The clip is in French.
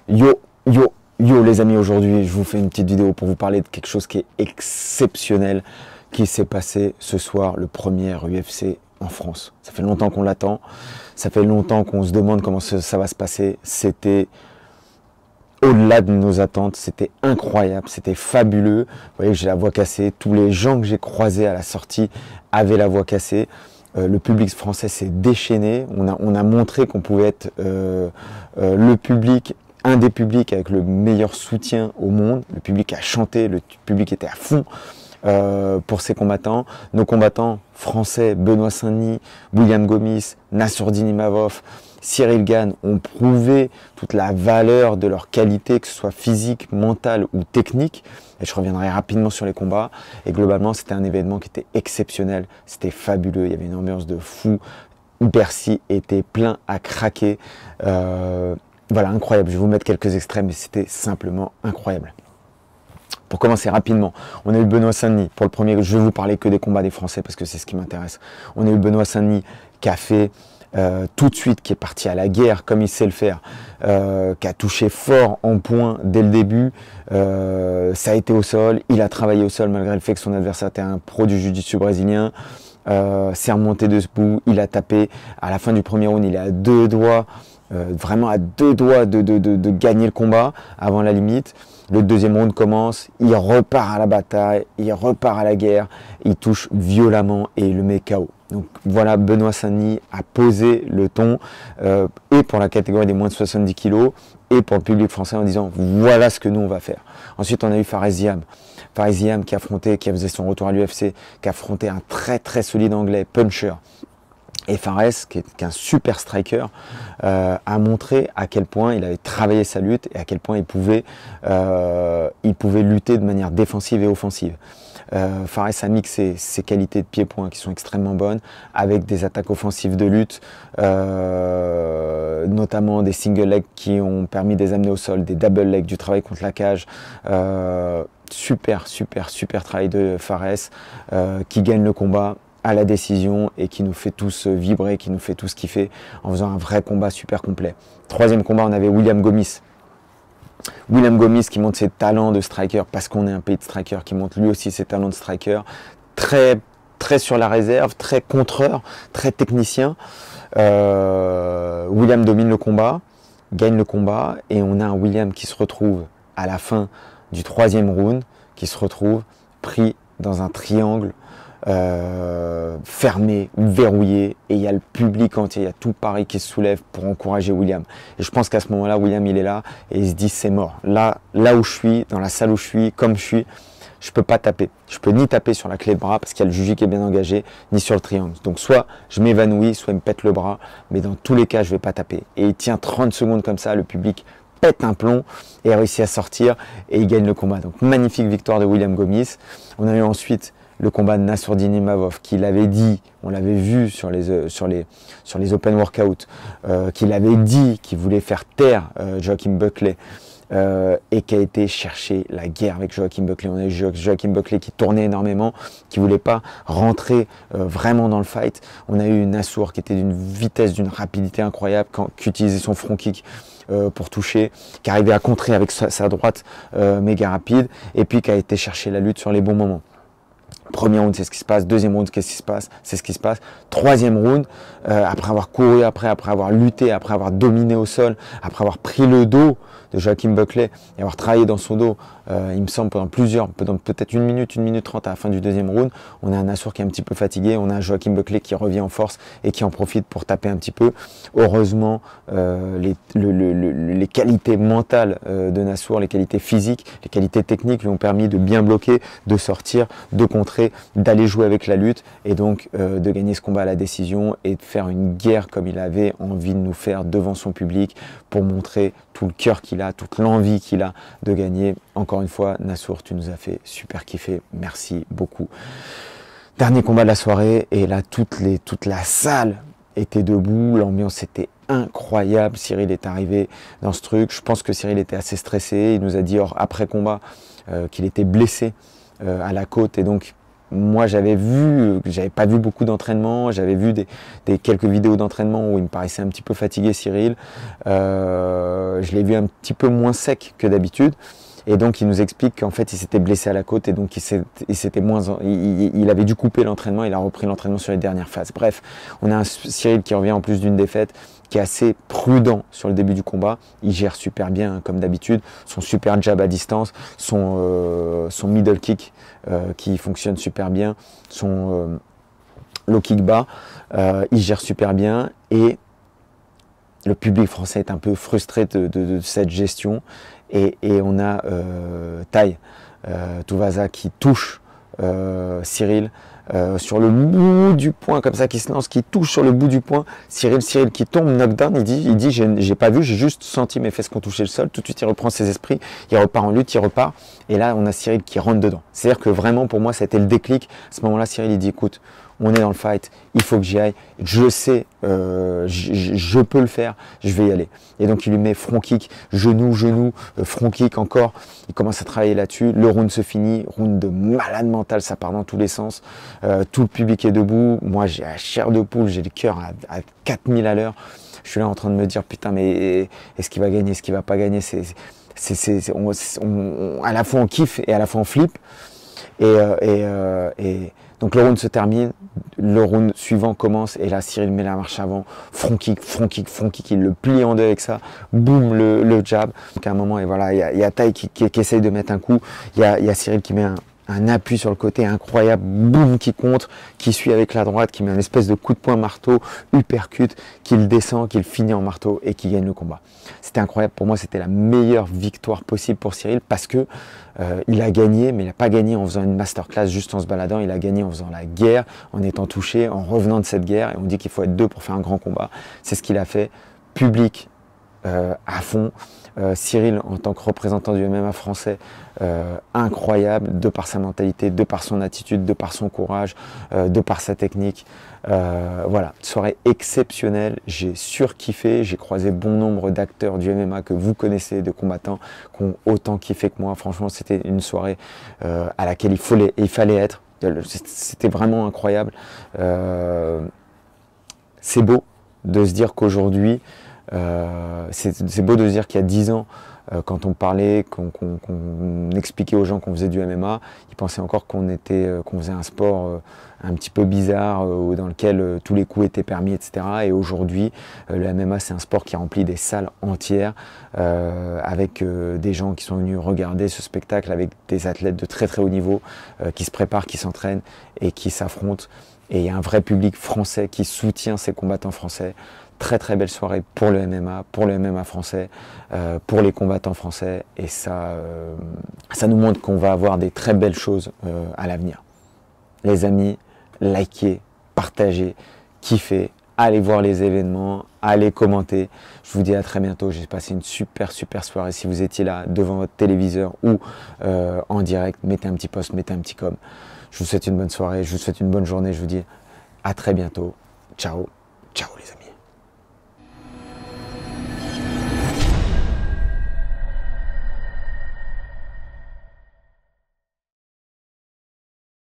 Yo, yo, yo les amis, aujourd'hui je vous fais une petite vidéo pour vous parler de quelque chose qui est exceptionnel qui s'est passé ce soir, le premier UFC en France. Ça fait longtemps qu'on l'attend, ça fait longtemps qu'on se demande comment ça va se passer. C'était au-delà de nos attentes, c'était incroyable, c'était fabuleux. Vous voyez, j'ai la voix cassée, tous les gens que j'ai croisés à la sortie avaient la voix cassée. Le public français s'est déchaîné, on a montré qu'on pouvait être le public, un des publics avec le meilleur soutien au monde. Le public a chanté, le public était à fond pour ses combattants. Nos combattants français, Benoît Saint-Denis, William Gomis, Nassourdine Imavov, Cyril Gane ont prouvé toute la valeur de leur qualité, que ce soit physique, mentale ou technique. Et je reviendrai rapidement sur les combats. Et globalement, c'était un événement qui était exceptionnel. C'était fabuleux. Il y avait une ambiance de fou. Bercy était plein à craquer. Voilà, incroyable. Je vais vous mettre quelques extraits, mais c'était simplement incroyable. Pour commencer rapidement, on a eu Benoît Saint-Denis. Pour le premier, je vais vous parler que des combats des Français parce que c'est ce qui m'intéresse. On a eu Benoît Saint-Denis qui a fait tout de suite, qui est parti à la guerre comme il sait le faire, qui a touché fort en points dès le début. Ça a été au sol, il a travaillé au sol malgré le fait que son adversaire était un pro du jiu-jitsu brésilien. S'est remonté debout, il a tapé. À la fin du premier round, il est à deux doigts, vraiment à deux doigts de gagner le combat avant la limite. Le deuxième round commence, il repart à la bataille, il repart à la guerre, il touche violemment et il le met KO. Donc voilà, Benoît Saint-Denis a posé le ton, et pour la catégorie des moins de 70 kg, et pour le public français en disant voilà ce que nous on va faire. Ensuite on a eu Fares Ziam. Fares Ziam qui faisait son retour à l'UFC, qui a affronté un très solide anglais, puncher. Et Fares, qui est un super striker, a montré à quel point il avait travaillé sa lutte et à quel point il pouvait lutter de manière défensive et offensive. Fares a mixé ses qualités de pied-point qui sont extrêmement bonnes avec des attaques offensives de lutte, notamment des single legs qui ont permis de les amener au sol, des double legs, du travail contre la cage. Super travail de Fares qui gagne le combat à la décision et qui nous fait tous vibrer, qui nous fait tous kiffer en faisant un vrai combat super complet. Troisième combat, on avait William Gomis. William Gomis qui montre ses talents de striker parce qu'on est un pays de striker, qui montre lui aussi ses talents de striker, très sur la réserve, très contreur, très technicien. William domine le combat, gagne le combat et on a un William qui se retrouve à la fin du troisième round, qui se retrouve pris dans un triangle fermé, verrouillé, et il y a le public entier, il y a tout Paris qui se soulève pour encourager William. Et je pense qu'à ce moment-là, William il est là et il se dit c'est mort. Là où je suis, dans la salle où je suis, comme je suis, je peux pas taper. Je peux ni taper sur la clé de bras parce qu'il y a le juge qui est bien engagé, ni sur le triangle. Donc soit je m'évanouis, soit il me pète le bras, mais dans tous les cas je vais pas taper. Et il tient 30 secondes comme ça, le public pète un plomb et réussit à sortir et il gagne le combat. Donc magnifique victoire de William Gomis. On a eu ensuite le combat de Nassourdine Imavov, qu'il avait dit, on l'avait vu sur les open workouts, qu'il avait dit qu'il voulait faire taire Joaquin Buckley, et qui a été chercher la guerre avec Joaquin Buckley. On a eu Joaquin Buckley qui tournait énormément, qui voulait pas rentrer vraiment dans le fight. On a eu Nassour qui était d'une vitesse, d'une rapidité incroyable, qui utilisait son front kick pour toucher, qui arrivait à contrer avec sa droite méga rapide, et puis qui a été chercher la lutte sur les bons moments. Premier round, c'est ce qui se passe. Deuxième round, qu'est-ce qui se passe? C'est ce qui se passe. Troisième round, après avoir couru, après avoir lutté, après avoir dominé au sol, après avoir pris le dos de Joaquin Buckley et avoir travaillé dans son dos, il me semble pendant peut-être 1 minute 30 à la fin du deuxième round, on a un Nassour qui est un petit peu fatigué, on a un Joaquin Buckley qui revient en force et qui en profite pour taper un petit peu. Heureusement, les qualités mentales de Nassour, les qualités physiques, les qualités techniques lui ont permis de bien bloquer, de sortir, de contrer, d'aller jouer avec la lutte et donc de gagner ce combat à la décision et de faire une guerre comme il avait envie de nous faire devant son public pour montrer tout le cœur qu'il a, toute l'envie qu'il a de gagner. Encore une fois, Nassour, tu nous as fait super kiffer, merci beaucoup. Dernier combat de la soirée et là toute la salle était debout, l'ambiance était incroyable. Cyril est arrivé dans ce truc, je pense que Cyril était assez stressé, il nous a dit après combat qu'il était blessé à la côte et donc moi j'avais pas vu beaucoup d'entraînement, j'avais vu quelques vidéos d'entraînement où il me paraissait un petit peu fatigué Cyril, je l'ai vu un petit peu moins sec que d'habitude. Et donc il nous explique qu'en fait il s'était blessé à la côte et donc il avait dû couper l'entraînement, il a repris l'entraînement sur les dernières phases. Bref, on a un Cyril qui revient en plus d'une défaite, qui est assez prudent sur le début du combat. Il gère super bien comme d'habitude, son super jab à distance, son middle kick qui fonctionne super bien, son low kick bas, il gère super bien et le public français est un peu frustré de cette gestion et on a Tai Tuivasa qui touche Cyril sur le bout du poing comme ça, qui se lance, qui touche sur le bout du poing. Cyril qui tombe knockdown, il dit j'ai pas vu, j'ai juste senti mes fesses qui ont touché le sol. Tout de suite il reprend ses esprits, il repart en lutte, il repart et là on a Cyril qui rentre dedans. C'est-à-dire que vraiment pour moi c'était le déclic. À ce moment-là Cyril il dit écoute, on est dans le fight, il faut que j'y aille, je sais, je peux le faire, je vais y aller. Et donc il lui met front kick, genou, front kick encore, il commence à travailler là-dessus, le round se finit, round de malade mental, ça part dans tous les sens, tout le public est début, moi j'ai la chair de poule, j'ai le cœur à 4000 à l'heure, je suis là en train de me dire putain mais est-ce qu'il va gagner, est-ce qu'il va pas gagner, à la fois on kiffe et à la fois on flippe, et donc le round se termine, le round suivant commence et là Cyril met la marche avant, front kick, il le plie en deux avec ça, boum le jab. Donc à un moment et voilà, il y a Tai qui essaye de mettre un coup, il y a Cyril qui met un appui sur le côté incroyable, boum qui contre, qui suit avec la droite, qui met un espèce de coup de poing marteau, uppercut, qui le descend, qui le finit en marteau et qui gagne le combat. C'était incroyable, pour moi c'était la meilleure victoire possible pour Cyril parce que il a gagné, mais il n'a pas gagné en faisant une masterclass juste en se baladant, il a gagné en faisant la guerre, en étant touché, en revenant de cette guerre et on dit qu'il faut être deux pour faire un grand combat. C'est ce qu'il a fait, public à fond. Cyril en tant que représentant du MMA français, incroyable de par sa mentalité, de par son attitude, de par son courage, de par sa technique. Voilà, soirée exceptionnelle, j'ai surkiffé, j'ai croisé bon nombre d'acteurs du MMA que vous connaissez, de combattants qui ont autant kiffé que moi. Franchement, c'était une soirée à laquelle il fallait être. C'était vraiment incroyable. C'est beau de se dire qu'aujourd'hui, c'est beau de se dire qu'il y a 10 ans, quand on parlait, qu'on expliquait aux gens qu'on faisait du MMA, ils pensaient encore qu'on faisait un sport un petit peu bizarre, dans lequel tous les coups étaient permis, etc. Et aujourd'hui, le MMA, c'est un sport qui remplit des salles entières, avec des gens qui sont venus regarder ce spectacle, avec des athlètes de très très haut niveau, qui se préparent, qui s'entraînent et qui s'affrontent. Et il y a un vrai public français qui soutient ces combattants français. Très très belle soirée pour le MMA français, pour les combattants français, et ça nous montre qu'on va avoir des très belles choses à l'avenir. Les amis, likez, partagez, kiffez, allez voir les événements, allez commenter. Je vous dis à très bientôt, j'ai passé une super soirée. Si vous étiez là devant votre téléviseur ou en direct, mettez un petit post, mettez un petit com. Je vous souhaite une bonne soirée, je vous souhaite une bonne journée, je vous dis à très bientôt. Ciao, ciao les amis.